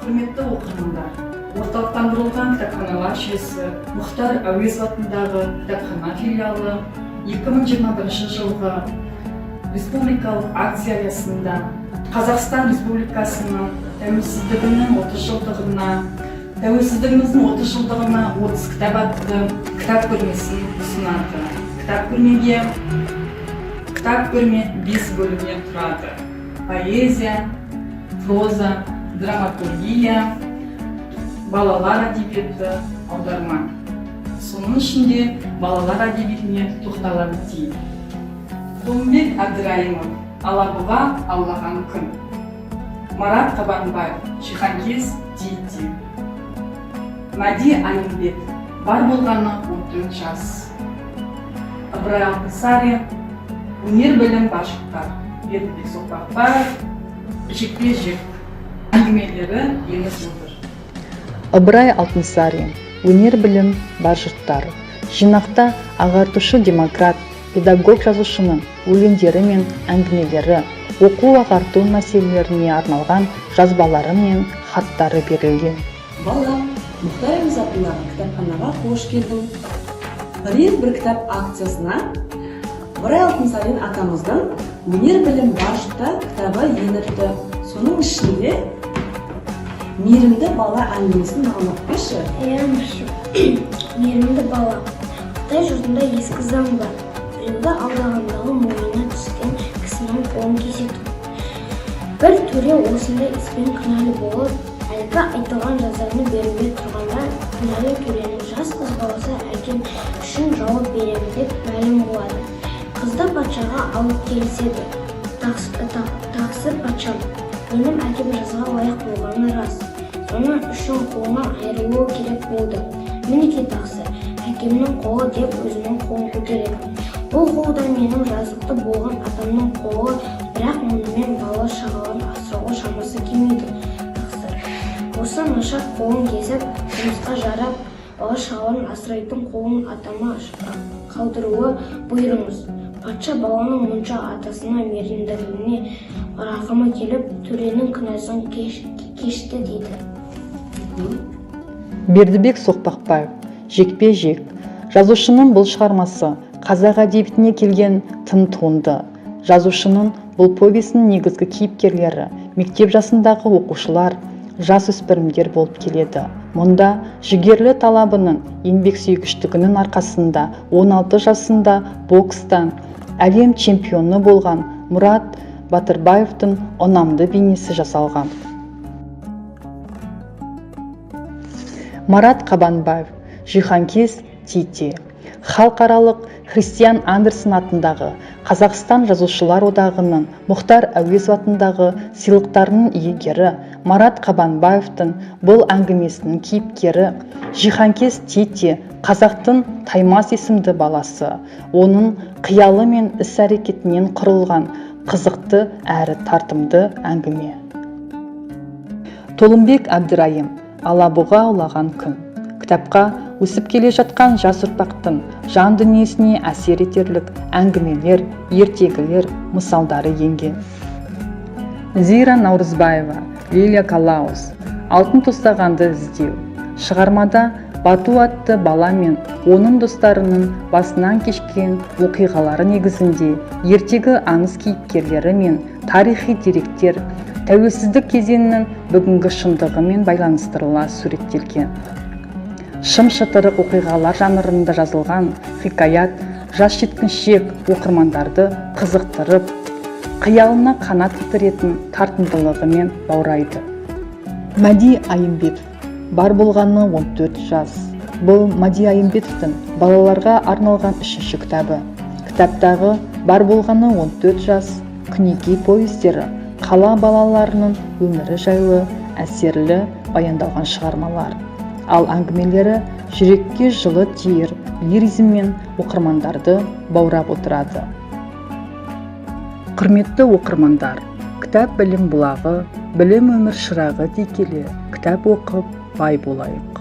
Құрметті оқырмандар, орталықтандырылған кітапханалар жүйесі Мұхтар Әуезов атындағы кітапхана филиалы 2021 жылғы республикалық акция аясында Қазақстан Республикасының тәуелсіздігінің 30 жылдығына 30 кітап атты кітап көрмесін ұсынады. Кітап көрме 5 бөлімнен тұрады. Поэзия, проза, драматургия, балалар әдебиеті, аударма. Соның ішінде балалар әдебиетіне тоқтала өтейік. Толымбек Әбдірайымов, Алабұға аулаған күн. Марат Қабанбаев, Жиханкез Тити. Мади Айымбет, бар болғаны 14 жас. Ыбырай Алтынсарин, өнер білім башқұрттар. Бердібек Соқпақбаев, жекпе-жек. Әңгімелері Ені Жылдыр. Ыбырай Алтынсарин, өнер білім бар жұрттар. Жинақта ағартушы демократ, педагог жазушының өлеңдері мен әңгімелері, оқу-ағарту мәселелеріне арналған жазбалары мен хаттары берілген. Балам, Мұхтар Әуезов атындағы кітапханаға қош келдің. Бір кітап акциясына Ыбырай Алтынсарин атамыздың өнер білім бар жұрттар кітабы еніпті. Соның ішінде мейірімді бала әңгімесін маған оқышы. Мейірімді бала. Қытай жұртында ескі заң бар. Біреуді алдағандағы мойнына түскен кісінің қолын кеседі. Бір төре осындай іспен кінәлі болып, әлгі айтылған жазаны беруге тұрғанда, кінәлі төренің жас қыз баласы әкем үшін жауап беремін деп мәлім болады. Қызды патшаға алып келіседі. Тақсыр патшам, менің әкем жазға лайық болғаны рас. Соның үшін қолынан айырылуы керек болды. Мінеки тақсыр, әкемнің қолы деп өзінің қолын көтереді. Бұл қолдан менің жазықты болған атамның қолы, бірақ мұнымен бала шағаларын асырауға шамасы келмейді. Тақсыр, осы нашар қолын кесіп, жұмысқа жарап, бала шағаларын асырайтын қолын атама қалдыруы бұйырыңыз. Патша баланың мұнша атасына мейірімділігіне рақымы келіп, төренің күнәсін кешті дейді. Бердібек Соқпақбаев, жекпе-жек. Жазушының бұл шығармасы қазақ әдебиетіне келген тың туынды. Жазушының бұл повесінің негізгі кейіпкерлері мектеп жасындағы оқушылар, жасөспірімдер болып келеді. Мұнда жігерлі талабының, еңбексүйгіштігінің арқасында 16 жасында бокстан әлем чемпионы болған Мұрат Батырбаевтың ұнамды бейнесі жасалған. Марат Қабанбаев, Жиханкез Тити. Халықаралық Христиан Андерсен атындағы Қазақстан Жазушылар одағының Мұхтар Әуезов атындағы сыйлықтарының иегері Марат Қабанбаевтың бұл әңгімесінің кейіпкері Жиханкез Тити қазақтың Таймас есімді баласы. Оның қиялы мен іс-әрекетінен құрылған қызықты әрі тартымды әңгіме. Толымбек Әбдірайым, Алабұға аулаған күн. Кітапқа өсіп келе жатқан жас ұрпақтың жан дүниесіне әсер етерлік әңгімелер, ертегілер, мысалдары енген. Зира Наурызбаева, Лилия Калаус, Алтын тостағанды іздеу. Шығармада Бату атты бала мен оның достарының басынан кешкен оқиғалары негізінде ертегі аңыз кейіпкерлері мен тарихи деректер тәуелсіздік кезеңінің бүгінгі шындығымен байланыстырыла суреттелген. Шым-шытырық оқиғалар жанрында жазылған хикаят жас жеткіншек оқырмандарды қызықтырып, қиялына қанат бітіретін тартымдылығымен баурайды. Мади Айымбетов, бар болғаны 14 жас. Бұл Мади Айымбетовтың балаларға арналған 3-ші кітабы. Кітаптағы бар болғаны 14 жас күнекей повестері қала балаларының өмірі жайлы әсерлі баяндалған шығармалар. Ал әңгімелері жүрекке жылы тиер лиризммен оқырмандарды баурап отырады. Құрметті оқырмандар, кітап білім бұлағы, білім өмір шырағы дей келе, кітап оқып бай болайық.